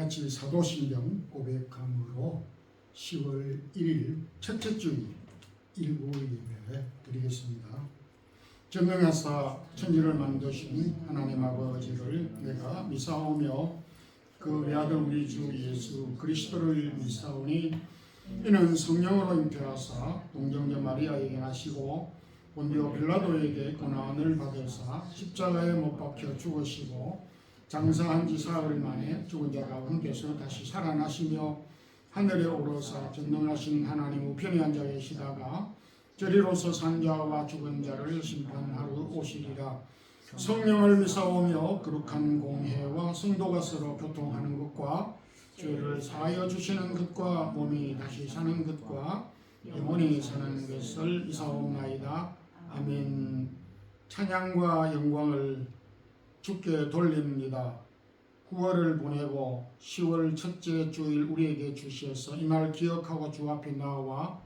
같이 사도신경 고백함으로 10월 1일 첫째 주일 일부 예배 드리겠습니다. 전능하사 천지를 만드신 하나님 아버지를 내가 미사오며 그 외아들 우리 주 예수 그리스도를 미사오니 이는 성령으로 잉태하사 동정녀 마리아에게 나시고 본디오 빌라도에게 고난을 받으사 십자가에 못 박혀 죽으시고 장사한 지 사흘 만에 죽은 자 가운데서 다시 살아나시며 하늘에 오르사 전능하신 하나님 우편에 앉아 계시다가 저리로서 산 자와 죽은 자를 심판하러 오시리라. 성령을 미사오며 거룩한 공회와 성도가 서로 교통하는 것과 죄를 사하여 주시는 것과 몸이 다시 사는 것과 영원히 사는 것을 미사옵나이다. 아멘. 찬양과 영광을 주께 돌립니다. 9월을 보내고 10월 첫째 주일 우리에게 주셔서 이 날 기억하고 주 앞에 나와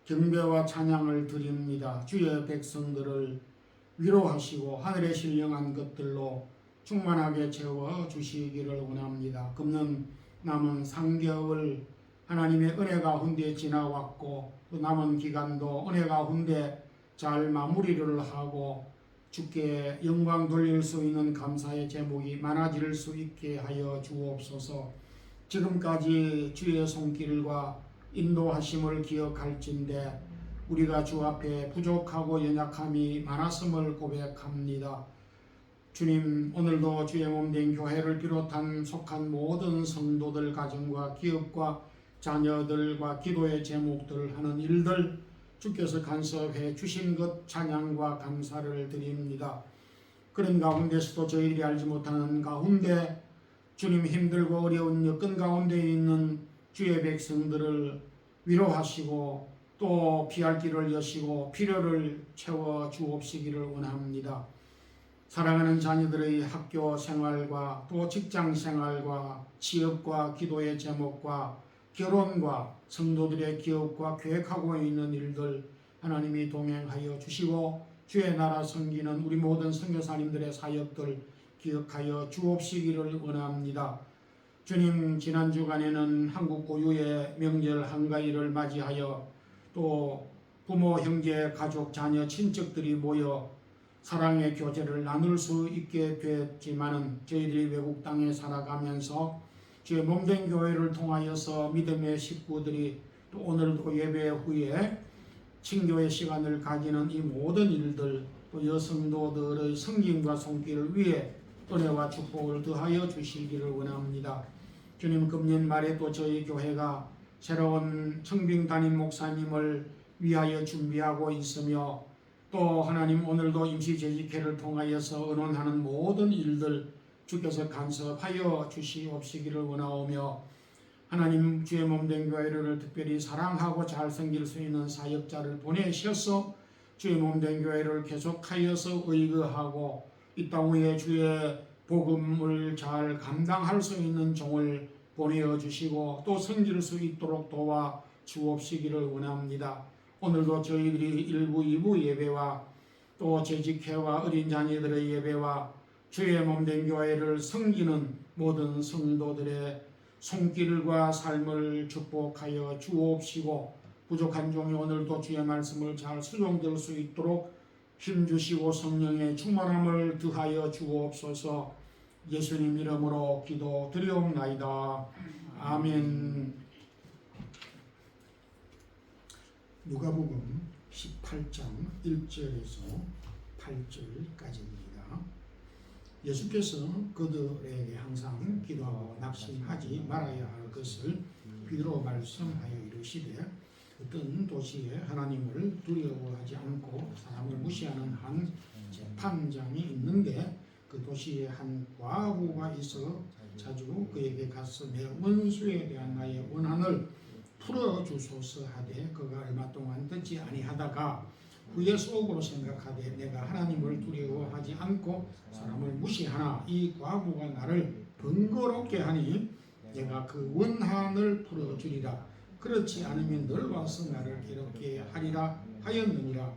경배와 찬양을 드립니다. 주의 백성들을 위로하시고 하늘에 신령한 것들로 충만하게 채워 주시기를 원합니다. 금년 남은 3개월 하나님의 은혜 가운데 지나왔고 또 남은 기간도 은혜 가운데 잘 마무리를 하고 주께 영광 돌릴 수 있는 감사의 제목이 많아질 수 있게 하여 주옵소서. 지금까지 주의 손길과 인도하심을 기억할진대 우리가 주 앞에 부족하고 연약함이 많았음을 고백합니다. 주님, 오늘도 주의 몸된 교회를 비롯한 속한 모든 성도들 가정과 기업과 자녀들과 기도의 제목들 하는 일들 주께서 간섭해 주신 것 찬양과 감사를 드립니다. 그런 가운데서도 저희들이 알지 못하는 가운데 주님 힘들고 어려운 여건 가운데 있는 주의 백성들을 위로하시고 또 피할 길을 여시고 필요를 채워 주옵시기를 원합니다. 사랑하는 자녀들의 학교 생활과 또 직장 생활과 취업과 기도의 제목과 결혼과 성도들의 기업과 계획하고 있는 일들 하나님이 동행하여 주시고 주의 나라 섬기는 우리 모든 선교사님들의 사역들 기억하여 주옵시기를 원합니다. 주님, 지난 주간에는 한국 고유의 명절 한가위를 맞이하여 또 부모, 형제, 가족, 자녀, 친척들이 모여 사랑의 교제를 나눌 수 있게 됐지만은 저희들이 외국 땅에 살아가면서 주의 몸된 교회를 통하여서 믿음의 식구들이 또 오늘도 예배 후에 친교의 시간을 가지는 이 모든 일들 또 여성도들의 성김과 손길을 위해 은혜와 축복을 더하여 주시기를 원합니다. 주님, 금년 말에 또 저희 교회가 새로운 청빙 담임 목사님을 위하여 준비하고 있으며 또 하나님 오늘도 임시재직회를 통하여서 의논하는 모든 일들 주께서 간섭하여 주시옵시기를 원하오며 하나님 주의 몸된 교회를 특별히 사랑하고 잘 섬길 수 있는 사역자를 보내셔서 주의 몸된 교회를 계속하여서 의거하고 이 땅 위에 주의 복음을 잘 감당할 수 있는 종을 보내어 주시고 또 섬길 수 있도록 도와 주옵시기를 원합니다. 오늘도 저희들이 1부, 2부 예배와 또 재직회와 어린 자녀들의 예배와 주의 몸된 교회를 섬기는 모든 성도들의 손길과 삶을 축복하여 주옵시고 부족한 종이 오늘도 주의 말씀을 잘 수용될 수 있도록 힘주시고 성령의 충만함을 더하여 주옵소서. 예수님 이름으로 기도 드리옵나이다. 아멘. 누가복음 18장 1절에서 8절까지입니다. 예수께서 그들에게 항상 기도하고 낙심하지 말아야 할 것을 비로 말씀하여 이르시되 어떤 도시에 하나님을 두려워하지 않고 사람을 무시하는 한 재판장이 있는데 그 도시에 한 과부가 있어 자주 그에게 가서 내 원수에 대한 나의 원한을 풀어주소서 하되 그가 얼마 동안 듣지 아니하다가 후에 속으로 생각하되 내가 하나님을 두려워하지 않고 사람을 무시하나 이 과부가 나를 번거롭게 하니 내가 그 원한을 풀어주리라. 그렇지 않으면 늘 와서 나를 괴롭게 하리라 하였느니라.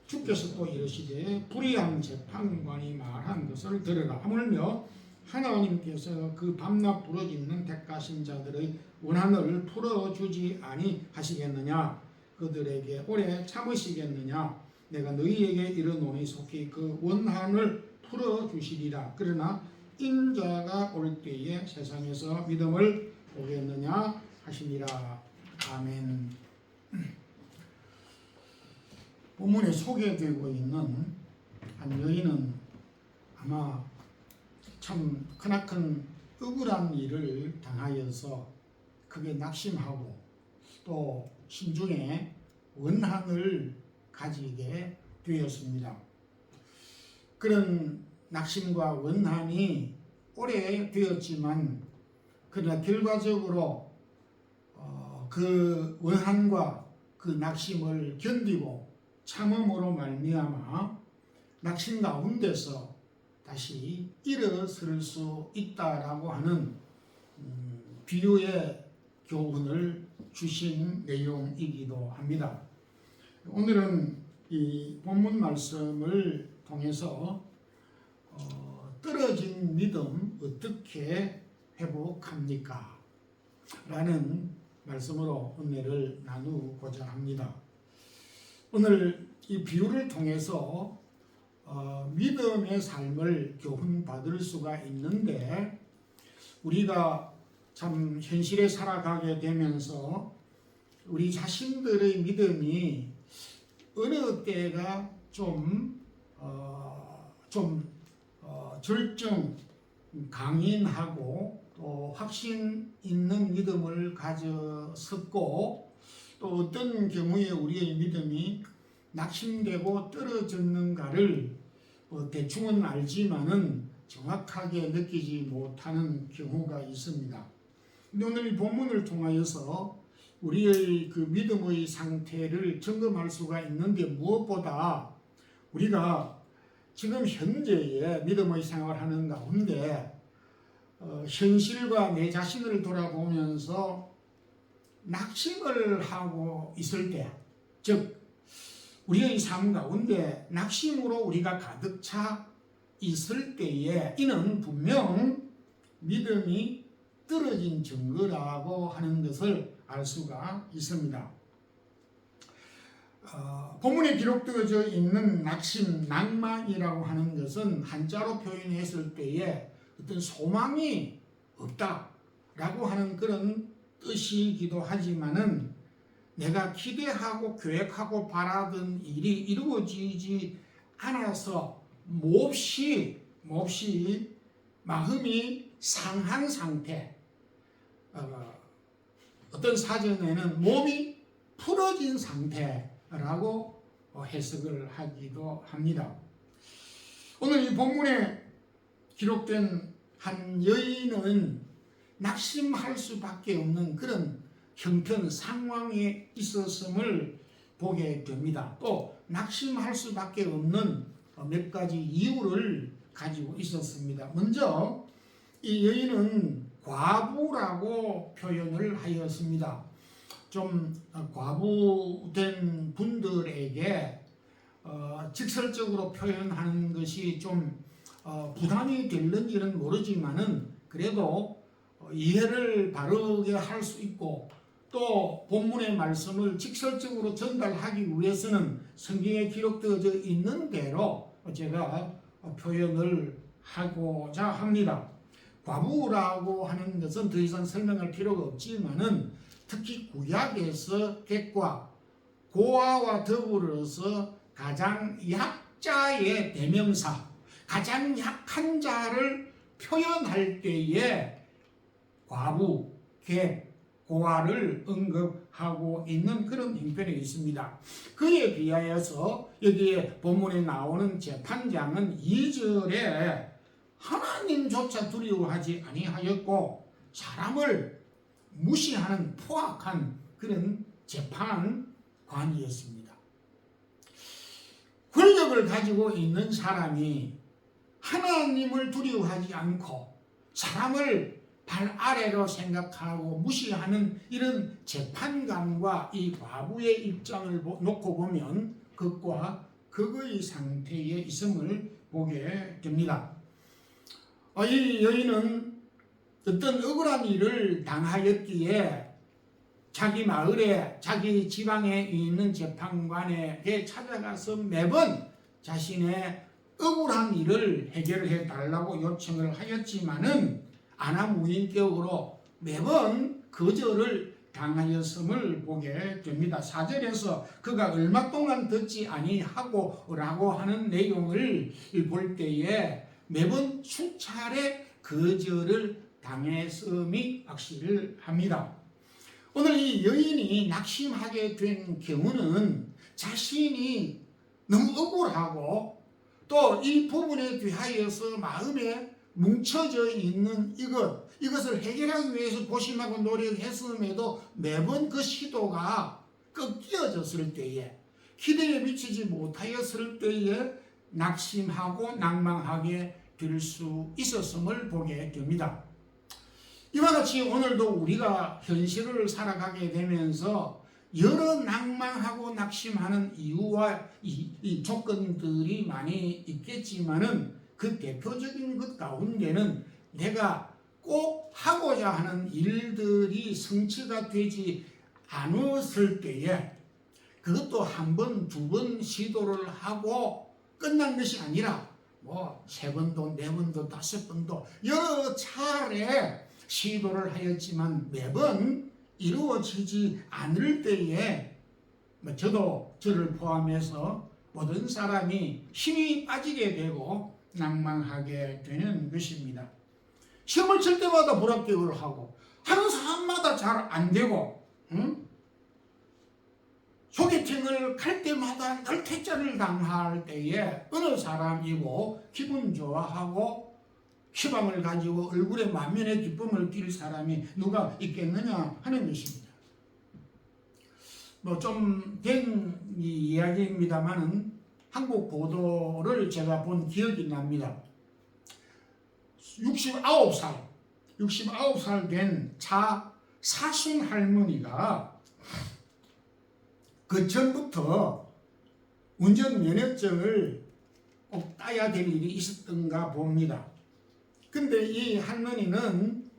주께서 또 이르시되 불의한 재판관이 말한 것을 들으라. 하물며 하나님께서 그 밤낮 부르짖는 택하신 자들의 원한을 풀어주지 아니하시겠느냐? 그들에게 오래 참으시겠느냐? 내가 너희에게 이르노니 속히 그 원한을 풀어주시리라. 그러나 인자가 올 때에 세상에서 믿음을 보겠느냐 하시니라. 아멘. 본문에 소개되고 있는 한 여인은 아마 참 크나큰 억울한 일을 당하여서 크게 낙심하고 또 심중에 원한을 가지게 되었습니다. 그런 낙심과 원한이 오래 되었지만 그러나 결과적으로 그 원한과 그 낙심을 견디고 참음으로 말미암아 낙심 가운데서 다시 일어설 수 있다라고 하는 비유의 교훈을 주신 내용이기도 합니다. 오늘은 이 본문 말씀을 통해서 떨어진 믿음 어떻게 회복합니까? 라는 말씀으로 은혜를 나누고자 합니다. 오늘 이 비유를 통해서 믿음의 삶을 교훈받을 수가 있는데 우리가 참 현실에 살아가게 되면서 우리 자신들의 믿음이 어느 때가 좀 절정 강인하고 또 확신 있는 믿음을 가졌었고 또 어떤 경우에 우리의 믿음이 낙심되고 떨어졌는가를 대충은 알지만은 정확하게 느끼지 못하는 경우가 있습니다. 근데 오늘 이 본문을 통하여서 우리의 그 믿음의 상태를 점검할 수가 있는데 무엇보다 우리가 지금 현재의 믿음의 생활을 하는 가운데 현실과 내 자신을 돌아보면서 낙심을 하고 있을 때, 즉 우리의 삶 가운데 낙심으로 우리가 가득 차 있을 때에 이는 분명 믿음이 떨어진 증거라고 하는 것을 알 수가 있습니다. 본문에 기록되어져 있는 낙심, 낭만이라고 하는 것은 한자로 표현했을 때에 어떤 소망이 없다라고 하는 그런 뜻이기도 하지만은 내가 기대하고 계획하고 바라던 일이 이루어지지 않아서 몹시 마음이 상한 상태, 어떤 사전에는 몸이 풀어진 상태라고 해석을 하기도 합니다. 오늘 이 본문에 기록된 한 여인은 낙심할 수밖에 없는 그런 형편 상황에 있었음을 보게 됩니다. 또 낙심할 수밖에 없는 몇 가지 이유를 가지고 있었습니다. 먼저 이 여인은 과부라고 표현을 하였습니다. 좀 과부된 분들에게 직설적으로 표현하는 것이 좀 부담이 될는지는 모르지만은 그래도 이해를 바르게 할 수 있고 또 본문의 말씀을 직설적으로 전달하기 위해서는 성경에 기록되어져 있는 대로 제가 표현을 하고자 합니다. 과부라고 하는 것은 더 이상 설명할 필요가 없지만은 특히 구약에서 객과 고아와 더불어서 가장 약자의 대명사, 가장 약한 자를 표현할 때에 과부, 객, 고아를 언급하고 있는 그런 형편에 있습니다. 그에 비하여서 여기에 본문에 나오는 재판장은 2절에 하나님조차 두려워하지 아니하였고 사람을 무시하는 포악한 그런 재판관이었습니다. 권력을 가지고 있는 사람이 하나님을 두려워하지 않고 사람을 발 아래로 생각하고 무시하는 이런 재판관과 이 과부의 입장을 놓고 보면 극과 극의 상태에 있음을 보게 됩니다. 이 여인은 어떤 억울한 일을 당하였기에 자기 마을에 자기 지방에 있는 재판관에게 찾아가서 매번 자신의 억울한 일을 해결해 달라고 요청을 하였지만은 안하무인격으로 매번 거절을 당하였음을 보게 됩니다. 4절에서 그가 얼마 동안 듣지 아니하고 라고 하는 내용을 볼 때에 매번 수차례 거절을 당했음이 확실합니다. 오늘 이 여인이 낙심하게 된 경우는 자신이 너무 억울하고 또 이 부분에 대하여서 마음에 뭉쳐져 있는 이것을 해결하기 위해서 고심하고 노력했음에도 매번 그 시도가 꺾여졌을 때에 기대에 미치지 못하였을 때에 낙심하고 낭망하게 될 수 있었음을 보게 됩니다. 이와 같이 오늘도 우리가 현실을 살아가게 되면서 여러 낭망하고 낙심하는 이유와 이 조건들이 많이 있겠지만은 그 대표적인 것 가운데는 내가 꼭 하고자 하는 일들이 성취가 되지 않았을 때에 그것도 한 번, 두 번 시도를 하고 끝난 것이 아니라 뭐 3번도, 4번도, 5번도 여러 차례 시도를 하였지만 매번 이루어지지 않을 때에 저를 포함해서 모든 사람이 힘이 빠지게 되고 낭망하게 되는 것입니다. 시험을 칠 때마다 불합격을 하고 하는 사람마다 잘 안 되고 소개팅을 갈 때마다 늘 퇴짜를 당할 때에 어느 사람이고 기분 좋아하고 희망을 가지고 얼굴에 만면의 기쁨을 띌 사람이 누가 있겠느냐 하는 것입니다. 뭐 좀 된 이야기입니다만은 한국 보도를 제가 본 기억이 납니다. 69살 된 사순 할머니가 그 전부터 운전 면허증을 꼭 따야 될 일이 있었던가 봅니다. 근데 이 할머니는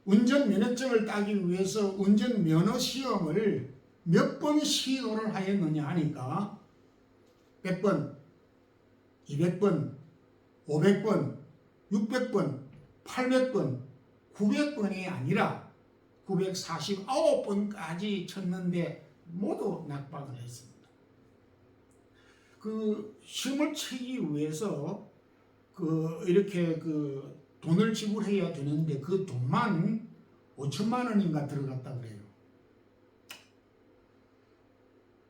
운전 면허증을 따기 위해서 운전 면허 시험을 몇 번 시도를 하였느냐 하니까 100번, 200번, 500번, 600번, 800번, 900번이 아니라 949번까지 쳤는데 모두 낙방을 했습니다. 그 시험을 치기 위해서 이렇게 돈을 지불해야 되는데 그 돈만 5천만 원인가 들어갔다 그래요.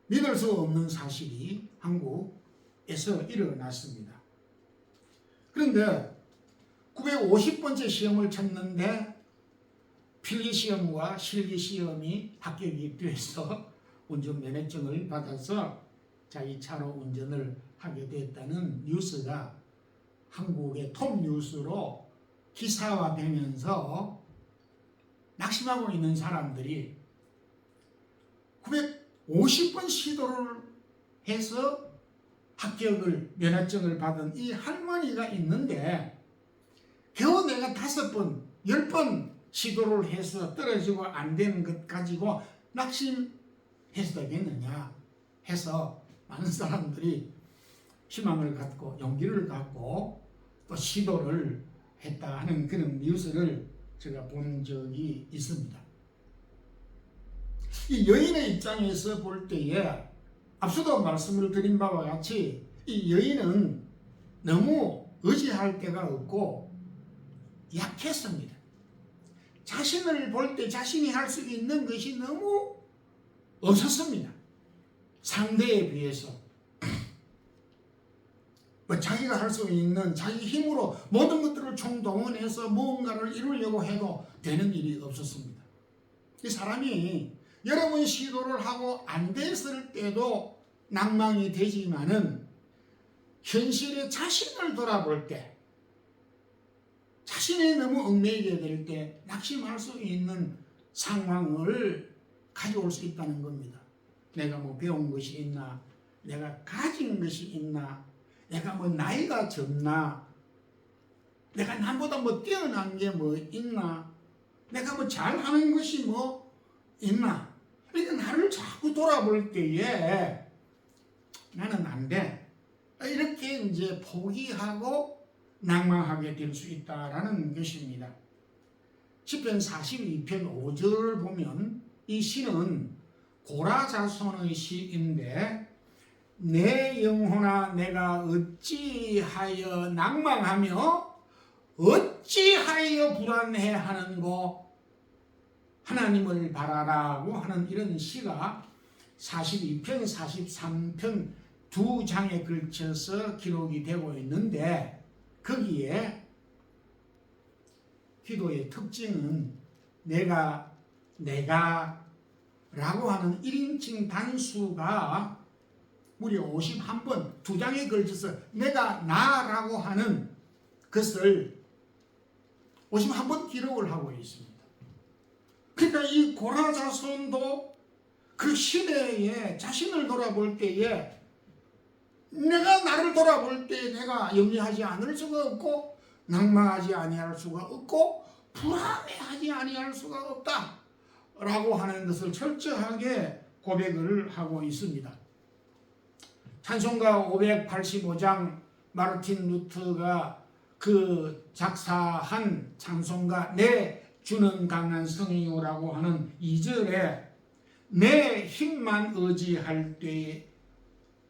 믿을 수 없는 사실이 한국에서 일어났습니다. 그런데 950번째 시험을 쳤는데 필기시험과 실기시험이 합격이 돼서 운전면허증을 받아서 자기 차로 운전을 하게 됐다는 뉴스가 한국의 톱 뉴스로 기사화되면서 낙심하고 있는 사람들이 950번 시도를 해서 합격을 면허증을 받은 이 할머니가 있는데 겨우 내가 5번, 10번 시도를 해서 떨어지고 안 되는 것 가지고 낙심해서 되겠느냐 해서 많은 사람들이 희망을 갖고 용기를 갖고 또 시도를 했다 하는 그런 뉴스를 제가 본 적이 있습니다. 이 여인의 입장에서 볼 때에 앞서도 말씀을 드린 바와 같이 이 여인은 너무 의지할 데가 없고 약했습니다. 자신을 볼 때 자신이 할 수 있는 것이 너무 없었습니다. 상대에 비해서 자기가 할 수 있는 자기 힘으로 모든 것들을 총동원해서 무언가를 이루려고 해도 되는 일이 없었습니다. 이 사람이 여러 번 시도를 하고 안 됐을 때도 낭망이 되지만은 현실에 자신을 돌아볼 때 자신이 너무 얽매이게 될 때 낙심할 수 있는 상황을 가져올 수 있다는 겁니다. 내가 뭐 배운 것이 있나, 내가 가진 것이 있나, 내가 뭐 나이가 젊나, 내가 남보다 뭐 뛰어난 게 뭐 있나? 내가 뭐 잘하는 것이 뭐 있나? 그러니까 나를 자꾸 돌아볼 때에 나는 안 돼. 이렇게 이제 포기하고 낭망하게 될 수 있다라는 것입니다. 시편 42편 5절을 보면 이 시는 고라자손의 시인데 내 영혼아 내가 어찌하여 낭망하며 어찌하여 불안해하는고 하나님을 바라라고 하는 이런 시가 42편 43편 두 장에 걸쳐서 기록이 되고 있는데 거기에 기도의 특징은 내가 라고 하는 1인칭 단수가 무려 51번 두 장에 걸쳐서 내가 나라고 하는 것을 51번 기록을 하고 있습니다. 그러니까 이 고라자손도 그 시대에 자신을 돌아볼 때에 내가 나를 돌아볼 때 내가 염려하지 않을 수가 없고 낭망하지 아니할 수가 없고 불안해하지 아니할 수가 없다 라고 하는 것을 철저하게 고백을 하고 있습니다. 찬송가 585장 마르틴 루터가 그 작사한 찬송가 내 주는 강한 성이요라고 하는 2절에 내 힘만 의지할 때에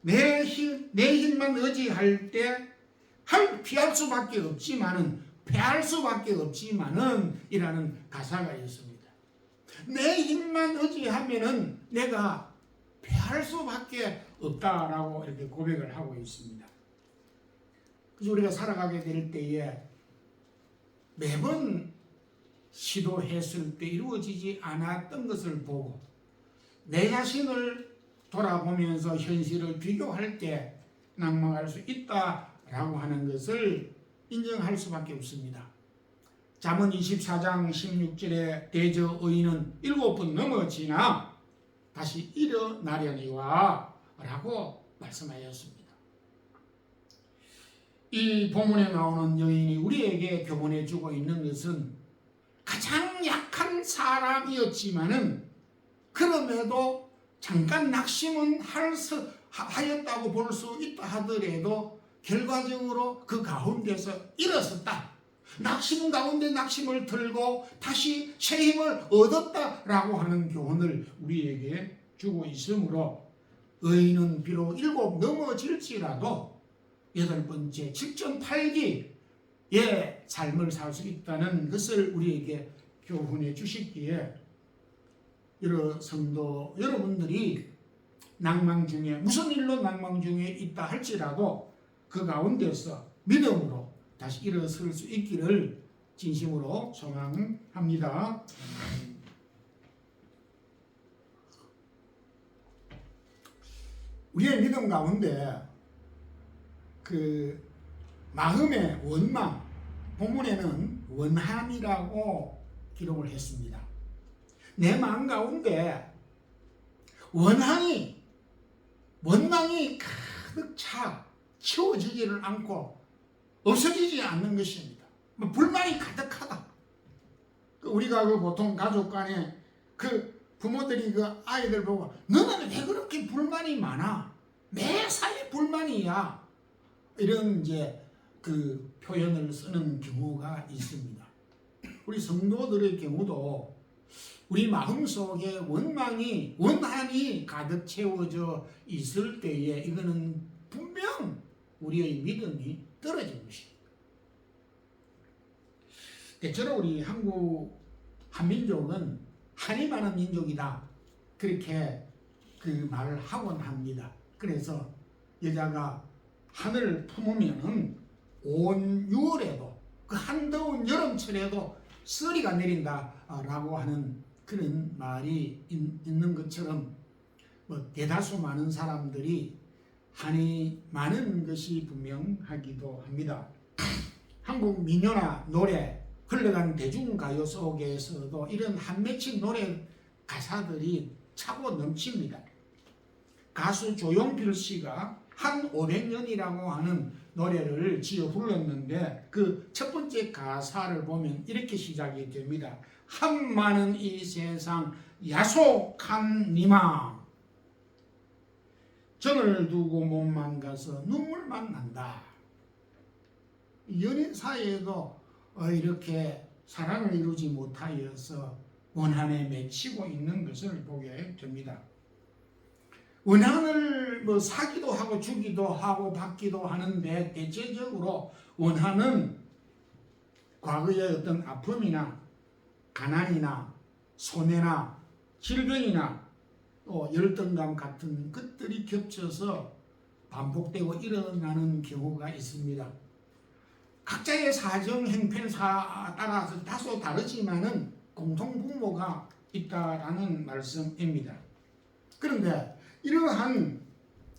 내 힘만 의지할 때 피할 수밖에 없지만은 패할 수밖에 없지만은 이라는 가사가 있습니다. 내 힘만 의지하면은 내가 패할 수밖에 없다라고 이렇게 고백을 하고 있습니다. 그래서 우리가 살아가게 될 때에 매번 시도했을 때 이루어지지 않았던 것을 보고 내 자신을 돌아보면서 현실을 비교할 때 낭망할 수 있다라고 하는 것을 인정할 수밖에 없습니다. 잠언 24장 16절에 대저 의인은 7번 넘어지나 다시 일어나려니와 라고 말씀하였습니다. 이 본문에 나오는 여인이 우리에게 교훈해 주고 있는 것은 가장 약한 사람이었지만은 그럼에도 잠깐 낙심은 하였다고 볼 수 있다 하더라도 결과적으로 그 가운데서 일어섰다. 낙심 가운데 낙심을 들고 다시 새 힘을 얻었다라고 하는 교훈을 우리에게 주고 있으므로 의인은 비록 7 넘어질지라도 8번째 7.8기의 삶을 살 수 있다는 것을 우리에게 교훈해 주시기에 여러 성도 여러분들이 낭망 중에 무슨 일로 낭망 중에 있다 할지라도 그 가운데서 믿음으로 다시 일어설 수 있기를 진심으로 소망합니다. 우리의 믿음 가운데 그 마음의 원망, 본문에는 원함이라고 기록을 했습니다. 내 마음 가운데 원망이 가득 차 채워지지를 않고 없어지지 않는 것입니다. 불만이 가득하다. 우리가 보통 가족 간에 부모들이 아이들 보고 너는 왜 그렇게 불만이 많아? 매사에 불만이야. 이런 표현을 쓰는 경우가 있습니다. 우리 성도들의 경우도 우리 마음속에 원함이 가득 채워져 있을 때에 이거는 분명 우리의 믿음이 떨어진 것입니다. 대체로 우리 한민족은 한이 많은 민족이다. 그렇게 말을 하곤 합니다. 그래서 여자가 한을 품으면은 온 6월에도 그 한더운 여름철에도 서리가 내린다라고 하는 그런 말이 있는 것처럼 대다수 많은 사람들이 한이 많은 것이 분명하기도 합니다. 한국 민요나 노래, 흘러간 대중가요 속에서도 이런 한 맺힌 노래 가사들이 차고 넘칩니다. 가수 조용필 씨가 한 500년이라고 하는 노래를 지어 불렀는데 그 첫 번째 가사를 보면 이렇게 시작이 됩니다. 한 많은 이 세상 야속한 니마 정을 두고 몸만 가서 눈물만 난다. 연인 사이에도 이렇게 사랑을 이루지 못하여서 원한에 맺히고 있는 것을 보게 됩니다. 원한을 사기도 하고 주기도 하고 받기도 하는데 대체적으로 원한은 과거의 어떤 아픔이나 가난이나 손해나 질병이나 또 열등감 같은 것들이 겹쳐서 반복되고 일어나는 경우가 있습니다. 각자의 사정, 형편사 따라서 다소 다르지만은 공통분모가 있다라는 말씀입니다. 그런데 이러한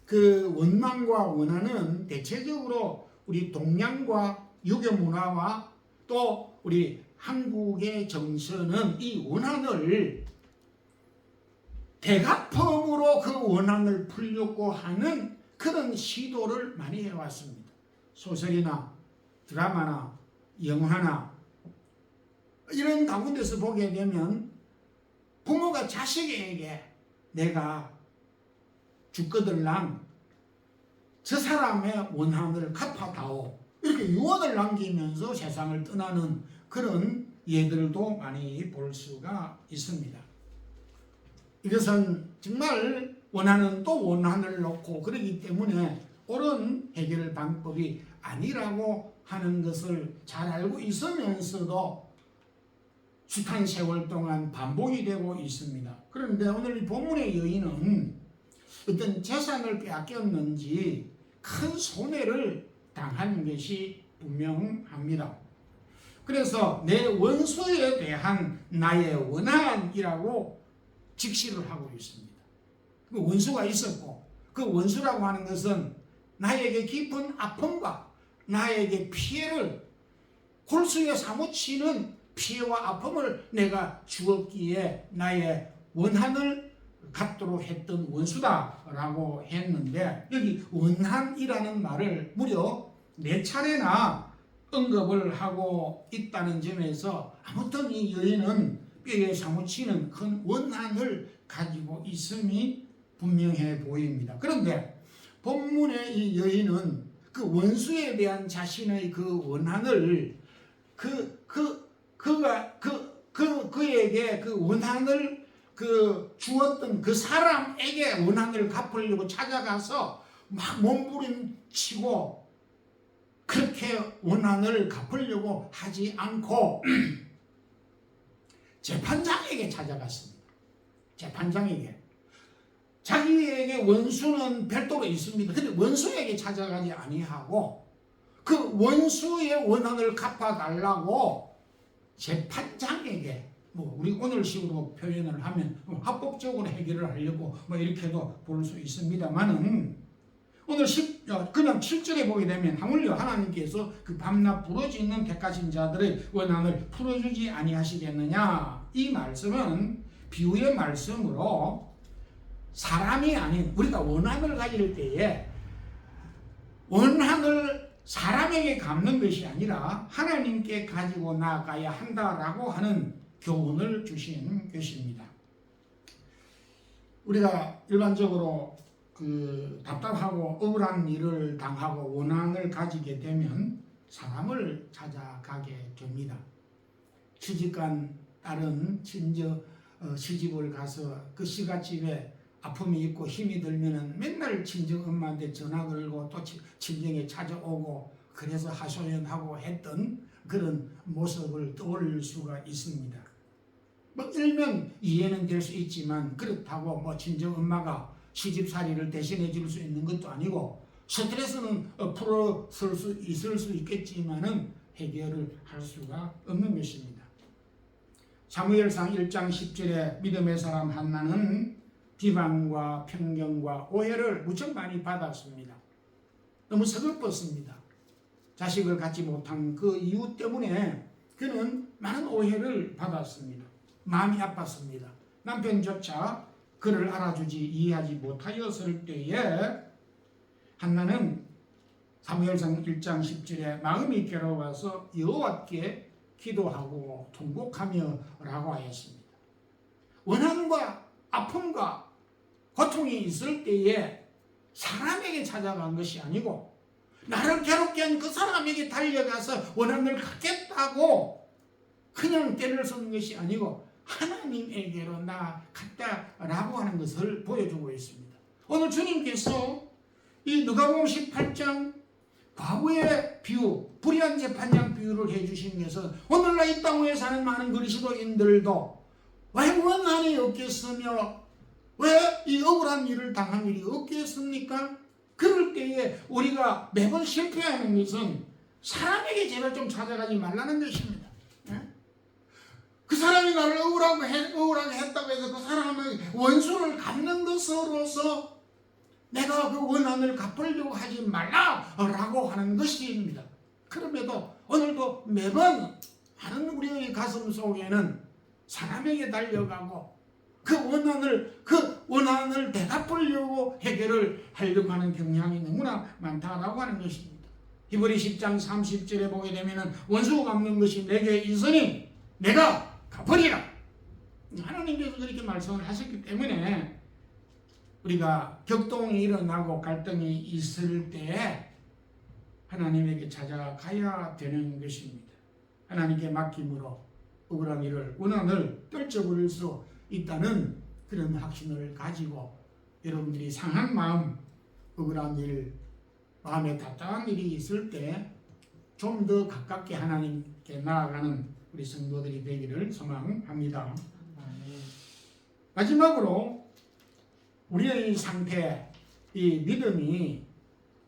그 원망과 원한은 대체적으로 우리 동양과 유교 문화와 또 우리 한국의 정서는 이 원한을 대가품으로 그 원한을 풀려고 하는 그런 시도를 많이 해왔습니다. 소설이나 드라마나 영화나 이런 가운데서 보게 되면 부모가 자식에게 내가 죽거들랑 저 사람의 원한을 갚아다오 이렇게 유언을 남기면서 세상을 떠나는 그런 예들도 많이 볼 수가 있습니다. 이것은 정말 원한은 또 원한을 놓고 그러기 때문에 옳은 해결 방법이 아니라고 하는 것을 잘 알고 있으면서도 숱한 세월 동안 반복이 되고 있습니다. 그런데 오늘 이 본문의 여인은 어떤 재산을 빼앗겼는지 큰 손해를 당한 것이 분명합니다. 그래서 내 원수에 대한 나의 원한이라고 직시를 하고 있습니다. 그 원수가 있었고 그 원수라고 하는 것은 나에게 깊은 아픔과 나에게 피해를 골수에 사무치는 피해와 아픔을 내가 주었기에 나의 원한을 갖도록 했던 원수다라고 했는데 여기 원한이라는 말을 무려 4차례나 언급을 하고 있다는 점에서 아무튼 이 여인은 뼈에 사무치는 큰 원한을 가지고 있음이 분명해 보입니다. 그런데 본문의 이 여인은 그 원수에 대한 자신의 그 원한을 그에게 그 원한을 주었던 그 사람에게 원한을 갚으려고 찾아가서 막 몸부림치고 그렇게 원한을 갚으려고 하지 않고 재판장에게 찾아갔습니다. 재판장에게. 자기에게 원수는 별도로 있습니다. 근데 원수에게 찾아가지 아니하고 그 원수의 원한을 갚아달라고 재판장에게 우리 오늘식으로 표현을 하면 합법적으로 해결을 하려고 이렇게도 볼 수 있습니다만은 오늘 그냥 7절에 보게 되면 하물며 하나님께서 그 밤낮 부러지는 택하신 자들의 원한을 풀어주지 아니하시겠느냐. 이 말씀은 비유의 말씀으로 사람이 아닌 우리가 원한을 가질 때에 원한을 사람에게 갚는 것이 아니라 하나님께 가지고 나아가야 한다라고 하는 교훈을 주신 것입니다. 우리가 일반적으로 답답하고 억울한 일을 당하고 원한을 가지게 되면 사람을 찾아가게 됩니다. 시집간 딸은 시집을 가서 그 시갓집에 아픔이 있고 힘이 들면은 맨날 친정 엄마한테 전화 걸고 또 친정에 찾아오고 그래서 하소연하고 했던 그런 모습을 떠올릴 수가 있습니다. 일면 이해는 될 수 있지만 그렇다고 친정 엄마가 시집살이를 대신해 줄 수 있는 것도 아니고 스트레스는 풀어설 수 있을 수 있겠지만은 해결을 할 수가 없는 것입니다. 사무엘상 1장 10절에 믿음의 사람 한나는 비방과 편견과 오해를 무척 많이 받았습니다. 너무 서글펐습니다. 자식을 갖지 못한 그 이유 때문에 그는 많은 오해를 받았습니다. 마음이 아팠습니다. 남편조차 그를 알아주지 이해하지 못하였을 때에 한나는 사무엘상 1장 10절에 마음이 괴로워서 여호와께 기도하고 통곡하며 라고 하였습니다. 원한과 아픔과 고통이 있을 때에 사람에게 찾아간 것이 아니고 나를 괴롭게 한 그 사람에게 달려가서 원한을 갖겠다고 그냥 때를 쓰는 것이 아니고 하나님에게로 나아갔다라고 하는 것을 보여주고 있습니다. 오늘 주님께서 이 누가복음 18장 과부의 비유, 불의한 재판장 비유를 해주신 것은 오늘날 이 땅 위에 사는 많은 그리스도인들도 왜 원한이 없겠으며 왜 이 억울한 일을 당한 일이 없겠습니까? 그럴 때에 우리가 매번 실패하는 것은 사람에게 제발 좀 찾아가지 말라는 것입니다. 그 사람이 나를 억울하게 했다고 해서 그 사람의 원수를 갚는 것으로서 내가 그 원한을 갚으려고 하지 말라라고 하는 것입니다. 그럼에도 오늘도 매번 많은 우리의 가슴 속에는 사람에게 달려가고 그 원한을 되갚으려고 해결을 하려고 하는 경향이 너무나 많다라고 하는 것입니다. 히브리 10장 30절에 보게 되면 원수 갚는 것이 내게 있으니 내가 갚으리라. 하나님께서 그렇게 말씀을 하셨기 때문에 우리가 격동이 일어나고 갈등이 있을 때에 하나님에게 찾아가야 되는 것입니다. 하나님께 맡김으로 억울한 일을 원한을 떨쳐버릴 수 있다는 그런 확신을 가지고 여러분들이 상한 마음, 억울한 일, 마음에 답답한 일이 있을 때 좀 더 가깝게 하나님께 나아가는 우리 성도들이 되기를 소망합니다. 마지막으로 우리의 상태, 이 믿음이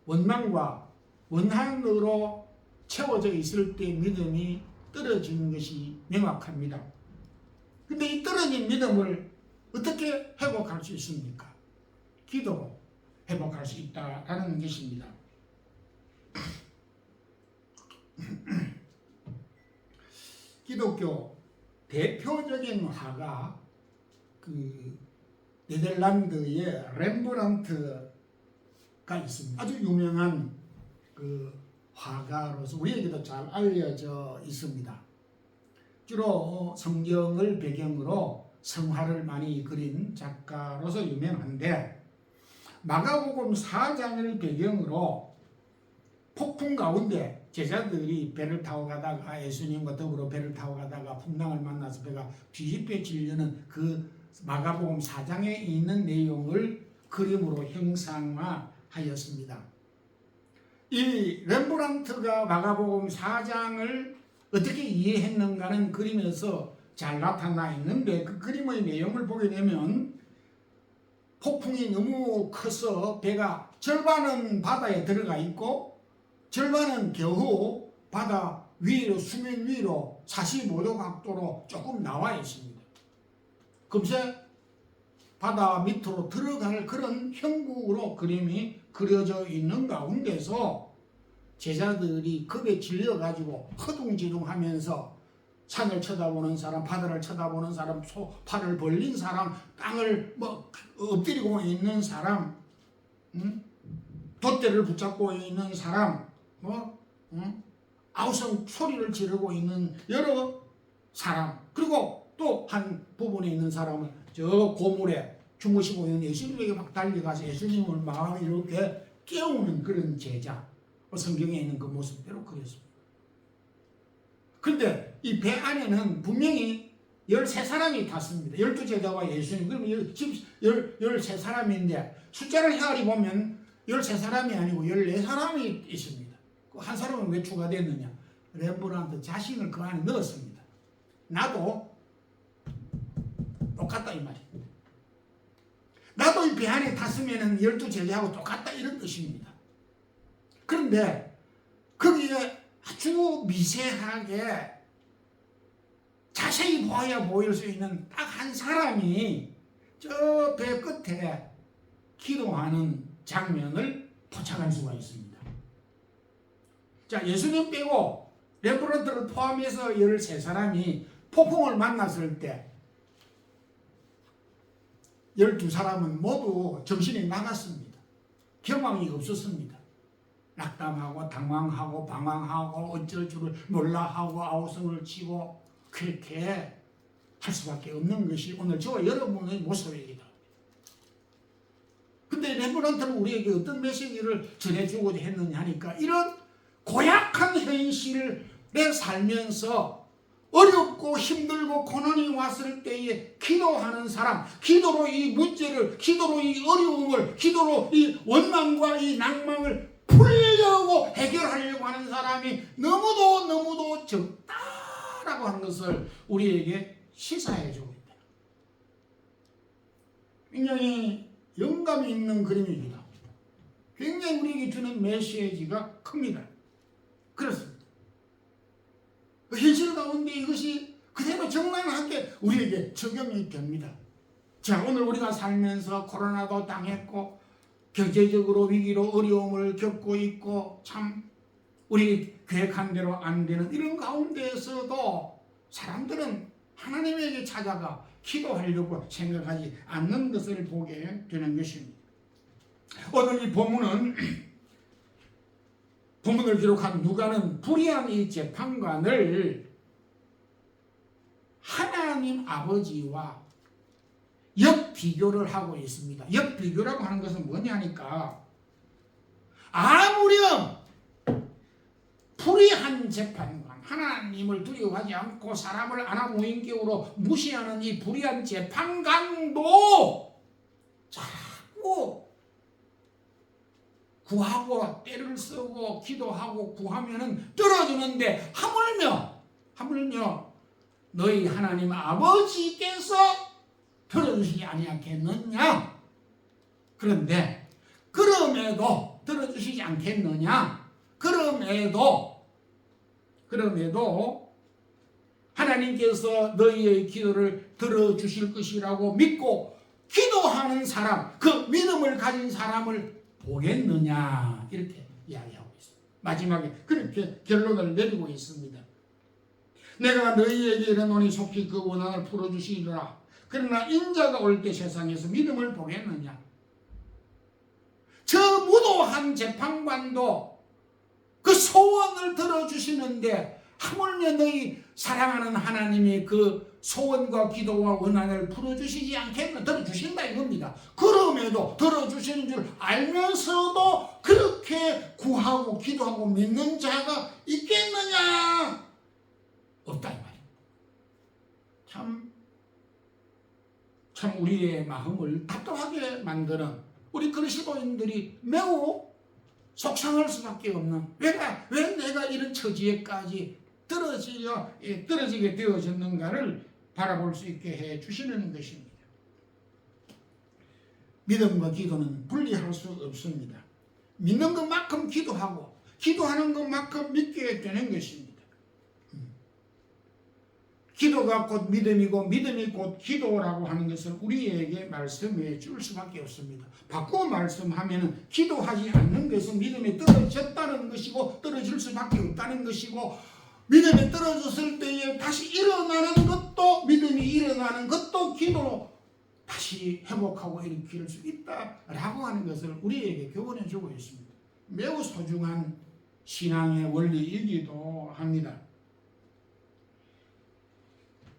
원망과 원한으로 채워져 있을 때 믿음이 떨어지는 것이 명확합니다. 근데 이 떨어진 믿음을 어떻게 회복할 수 있습니까? 기도로 회복할 수 있다라는 것입니다. 기독교 대표적인 화가 그 네덜란드의 렘브란트가 있습니다. 아주 유명한 그 화가로서 우리에게도 잘 알려져 있습니다. 주로 성경을 배경으로 성화를 많이 그린 작가로서 유명한데 마가복음 4장을 배경으로 폭풍 가운데 제자들이 배를 타고 가다가 예수님과 더불어 배를 타고 가다가 풍랑을 만나서 배가 뒤집혀지려는 그 마가복음 4장에 있는 내용을 그림으로 형상화하였습니다. 이 렘브란트가 마가복음 4장을 어떻게 이해했는가는 그림에서 잘 나타나 있는데 그 그림의 내용을 보게 되면 폭풍이 너무 커서 배가 절반은 바다에 들어가 있고 절반은 겨우 바다 위로 수면 위로 45도 각도로 조금 나와 있습니다. 금세 바다 밑으로 들어갈 그런 형국으로 그림이 그려져 있는 가운데서 제자들이 겁에 질려가지고 허둥지둥하면서 산을 쳐다보는 사람, 바다를 쳐다보는 사람, 팔을 벌린 사람, 땅을 엎드리고 있는 사람, 돛대를 붙잡고 있는 사람, 아우성 소리를 지르고 있는 여러 사람, 그리고 또 한 부분에 있는 사람은 저 고물에 주무시고 있는 예수님에게 막 달려가서 예수님을 마음에 이렇게 깨우는 그런 제자, 성경에 있는 그 모습대로 그렸습니다. 그런데 이 배 안에는 분명히 13사람이 탔습니다. 12제자와 예수님. 그러면 지금 13사람인데 숫자를 헤아리 보면 13사람이 아니고 14사람이 있습니다. 한 사람은 왜 추가됐느냐? 렘브란트 자신을 그 안에 넣었습니다. 나도 똑같다 이 말입니다. 나도 이 배 안에 탔으면 12제자하고 똑같다 이런 뜻입니다. 그런데 거기에 아주 미세하게 자세히 보아야 보일 수 있는 딱 한 사람이 저 배 끝에 기도하는 장면을 포착할 수가 있습니다. 자, 예수님 빼고 렘브란트를 포함해서 13사람이 폭풍을 만났을 때 12사람은 모두 정신이 나갔습니다. 경황이 없었습니다. 낙담하고 당황하고 방황하고 어쩔 줄을 몰라 하고 아우성을 치고 그렇게 할 수밖에 없는 것이 오늘 저와 여러분의 모습이기도 합니다. 근데 렘브란트는 우리에게 어떤 메시지를 전해주고자 했느냐 하니까 이런 고약한 현실을 살면서 어렵고 힘들고 고난이 왔을 때에 기도하는 사람, 기도로 이 문제를, 기도로 이 어려움을, 기도로 이 원망과 이 낭망을 풀려고 해결하려고 하는 사람이 너무도 적다라고 하는 것을 우리에게 시사해 주고 있다. 굉장히 영감이 있는 그림입니다. 굉장히 우리에게 주는 메시지가 큽니다. 그렇습니다. 그 현실 가운데 이것이 그대로 적나라하게 우리에게 적용이 됩니다. 자, 오늘 우리가 살면서 코로나도 당했고 경제적으로 위기로 어려움을 겪고 있고 참 우리 계획한 대로 안 되는 이런 가운데에서도 사람들은 하나님에게 찾아가 기도하려고 생각하지 않는 것을 보게 되는 것입니다. 오늘 이 본문을 기록한 누가는 불의한 이 재판관을 하나님 아버지와 역비교를 하고 있습니다. 역비교라고 하는 것은 뭐냐니까 아무렴 불의한 재판관, 하나님을 두려워하지 않고 사람을 아나무인격으로 무시하는 이 불의한 재판관도 자꾸 구하고 때를 쓰고 기도하고 구하면은 떨어지는데 하물며 너희 하나님 아버지께서 들어주시지 아니하겠느냐? 그런데 그럼에도 들어주시지 않겠느냐? 그럼에도 하나님께서 너희의 기도를 들어주실 것이라고 믿고 기도하는 사람, 그 믿음을 가진 사람을 보겠느냐? 이렇게 이야기하고 있습니다. 마지막에 그렇게 결론을 내리고 있습니다. 내가 너희에게 이르노니 속히 그 원한을 풀어주시리라. 그러나 인자가 올 때 세상에서 믿음을 보겠느냐? 저 무도한 재판관도 그 소원을 들어주시는데 하물며 너희 사랑하는 하나님이 그 소원과 기도와 원한을 풀어주시지 않겠나? 들어주신다 이겁니다. 그럼에도 들어주시는 줄 알면서도 그렇게 구하고 기도하고 믿는 자가 있겠느냐? 없다 이 말입니다. 참 우리의 마음을 답답하게 만드는 우리 그리스도인들이 매우 속상할 수밖에 없는 왜 내가 이런 처지에까지 떨어지게 되어졌는가를 바라볼 수 있게 해주시는 것입니다. 믿음과 기도는 분리할 수 없습니다. 믿는 것만큼 기도하고 기도하는 것만큼 믿게 되는 것입니다. 기도가 곧 믿음이고 믿음이 곧 기도라고 하는 것을 우리에게 말씀해 줄 수밖에 없습니다. 바꾸어 말씀하면 기도하지 않는 것은 믿음이 떨어졌다는 것이고 떨어질 수밖에 없다는 것이고 믿음이 떨어졌을 때에 다시 일어나는 것도 믿음이 일어나는 것도 기도로 다시 회복하고 일으킬 수 있다라고 하는 것을 우리에게 교훈해 주고 있습니다. 매우 소중한 신앙의 원리이기도 합니다.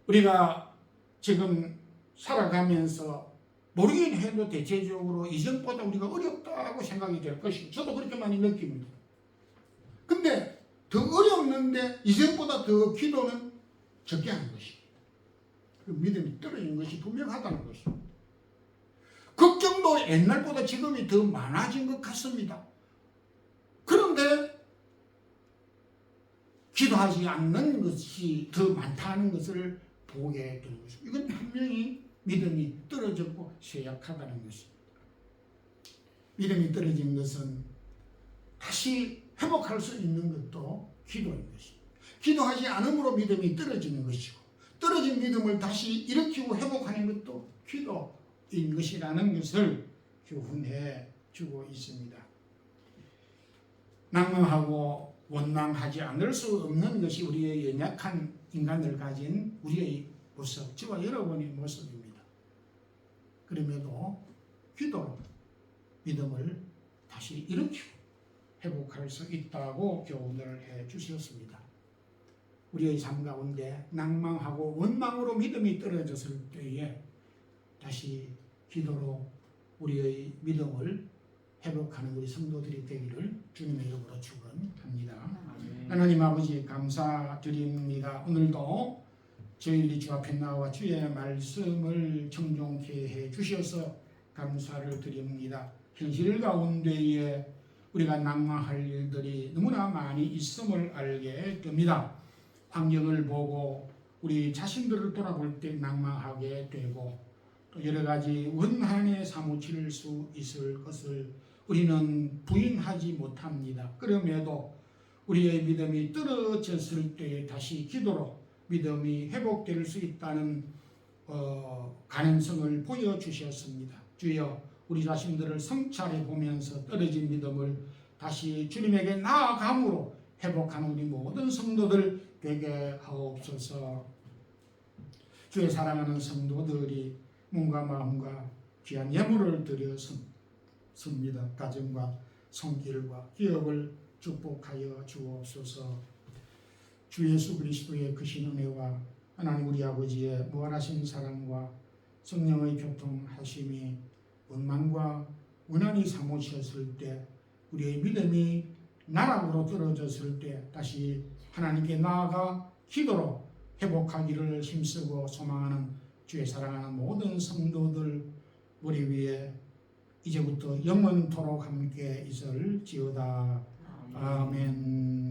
우리가 지금 살아가면서 모르긴 해도 대체적으로 이전보다 우리가 어렵다고 생각이 될 것이 저도 그렇게 많이 느낍니다. 근데 더 어렵는데 이전보다 더 기도는 적게 하는 것입니다. 그 믿음이 떨어진 것이 분명하다는 것입니다. 걱정도 옛날보다 지금이 더 많아진 것 같습니다. 그런데 기도하지 않는 것이 더 많다는 것을 보게 되는 것입니다. 이건 분명히 믿음이 떨어졌고 쇠약하다는 것입니다. 믿음이 떨어진 것은 다시 회복할 수 있는 것도 기도인 것입니다. 기도하지 않음으로 믿음이 떨어지는 것이고 떨어진 믿음을 다시 일으키고 회복하는 것도 기도인 것이라는 것을 교훈해 주고 있습니다. 낭망하고 원망하지 않을 수 없는 것이 우리의 연약한 인간을 가진 우리의 모습, 저와 여러분의 모습입니다. 그럼에도 기도로 믿음을 다시 일으키고 회복할 수 있다고 교훈을 해 주셨습니다. 우리의 삶 가운데 낭망하고 원망으로 믿음이 떨어졌을 때에 다시 기도로 우리의 믿음을 회복하는 우리 성도들이 되기를 주님의 이름으로 축원합니다. 하나님 아버지 감사드립니다. 오늘도 저희들이 주 앞에 나와 주의 말씀을 청종케 해 주셔서 감사를 드립니다. 현실 가운데에 우리가 낭망할 일들이 너무나 많이 있음을 알게 됩니다. 환경을 보고 우리 자신들을 돌아볼 때 낭망하게 되고 또 여러 가지 원한에 사무칠 수 있을 것을 우리는 부인하지 못합니다. 그럼에도 우리의 믿음이 떨어졌을 때 다시 기도로 믿음이 회복될 수 있다는 가능성을 보여주셨습니다. 주여 우리 자신들을 성찰해 보면서 떨어진 믿음을 다시 주님에게 나아감으로 회복하는 우리 모든 성도들 되게 하옵소서. 주의 사랑하는 성도들이 몸과 마음과 귀한 예물을 드렸습니다. 가정과 손길과 기업을 축복하여 주옵소서. 주 예수 그리스도의 크신 은혜와 하나님 우리 아버지의 무한하신 사랑과 성령의 교통하심이 원망과 원한이 사무쳤을 때 우리의 믿음이 나락으로 떨어졌을 때 다시 하나님께 나아가 기도로 회복하기를 힘쓰고 소망하는 주의 사랑하는 모든 성도들 우리 위에 이제부터 영원토록 함께 있을지어다. 아멘.